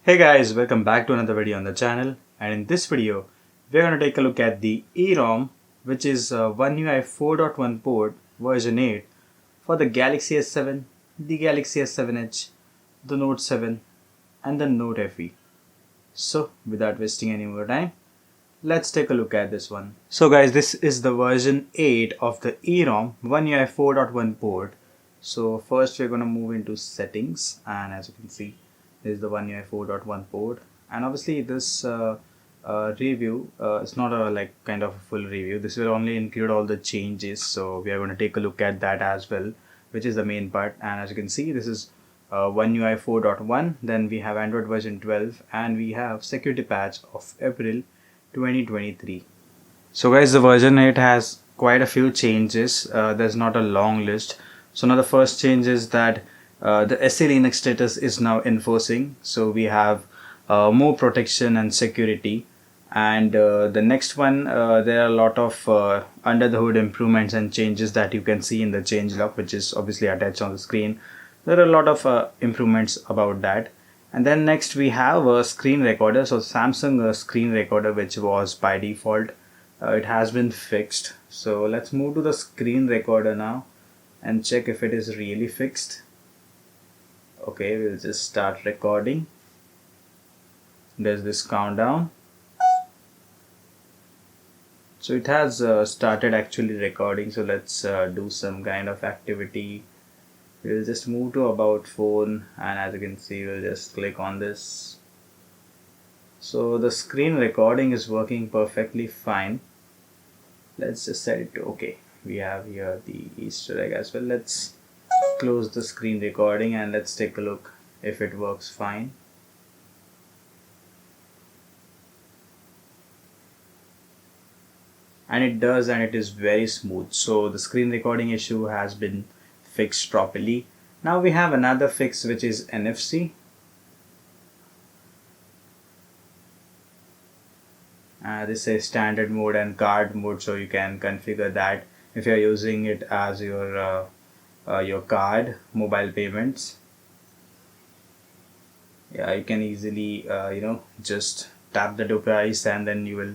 Hey guys, welcome back to another video on the channel, and in this video we're going to take a look at the E-ROM, which is OneUI 4.1 port version 8 for the Galaxy S7, the Galaxy S7 Edge, the Note 7 and the Note FE. So without wasting any more time, let's take a look at this one. So guys, this is the version 8 of the E-ROM OneUI 4.1 port. So first we're going to move into settings, and as you can see, this is the OneUI 4.1 port, and obviously this review is not a kind of a full review. This will only include all the changes, so we are going to take a look at that as well, which is the main part. And as you can see, this is OneUI 4.1, then we have Android version 12, and we have security patch of April 2023. So guys, the version 8 has quite a few changes. There's not a long list. So now the first change is that the SELinux status is now enforcing, so we have more protection and security. And the next one, there are a lot of under the hood improvements and changes that you can see in the changelog, which is obviously attached on the screen. There are a lot of improvements about that. And then next we have a screen recorder. So Samsung screen recorder, which was by default, it has been fixed. So let's move to the screen recorder now and check if it is really fixed. Okay, we'll just start recording. There's this countdown. So it has started actually recording. So let's do some kind of activity. We'll just move to about phone, and as you can see, we'll just click on this. So the screen recording is working perfectly fine. Let's just set it to okay. We have here the Easter egg as well. Let's close the screen recording and let's take a look if it works fine. And it does, and it is very smooth. So the screen recording issue has been fixed properly. Now we have another fix, which is NFC. This is standard mode and card mode, so you can configure that if you're using it as your card mobile payments. Yeah, you can easily just tap the device and then you will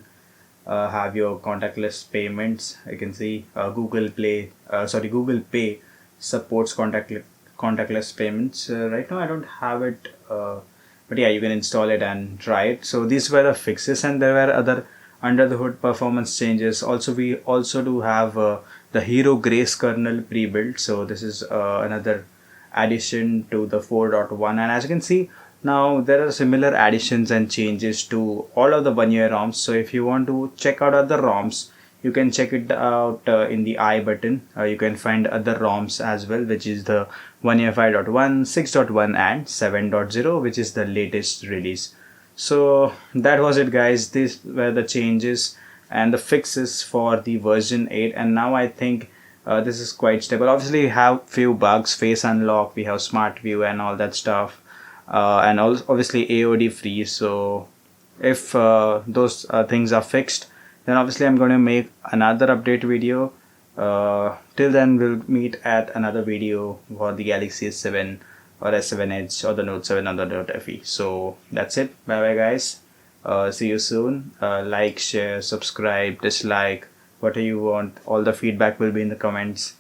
have your contactless payments. You can see Google Pay supports contactless payments. Right now I don't have it, but yeah, you can install it and try it. So these were the fixes, and there were other under the hood performance changes. Also, we also do have the HeroGrace Kernel pre-built. So this is another addition to the 4.1, and as you can see, now there are similar additions and changes to all of the OneUI ROMs. So if you want to check out other ROMs, you can check it out in the I button. You can find other ROMs as well, which is the OneUI 5.1, 6.1 and 7.0, which is the latest release. So that was it, guys. These were the changes and the fixes for the version 8, and now I think this is quite stable. Obviously we have few bugs, face unlock, we have smart view and all that stuff, and also obviously AOD free. So if those things are fixed, then obviously I'm going to make another update video. Till then, we'll meet at another video for the Galaxy S7 or S7 Edge or the Note 7 or the Note FE. So that's it. Bye bye, guys. See you soon. Like, share, subscribe, dislike, whatever you want. All the feedback will be in the comments.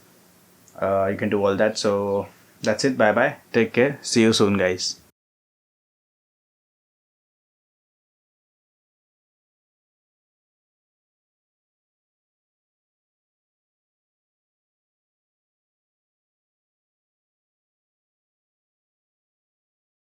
You can do all that. So that's it. Bye bye. Take care. See you soon, guys.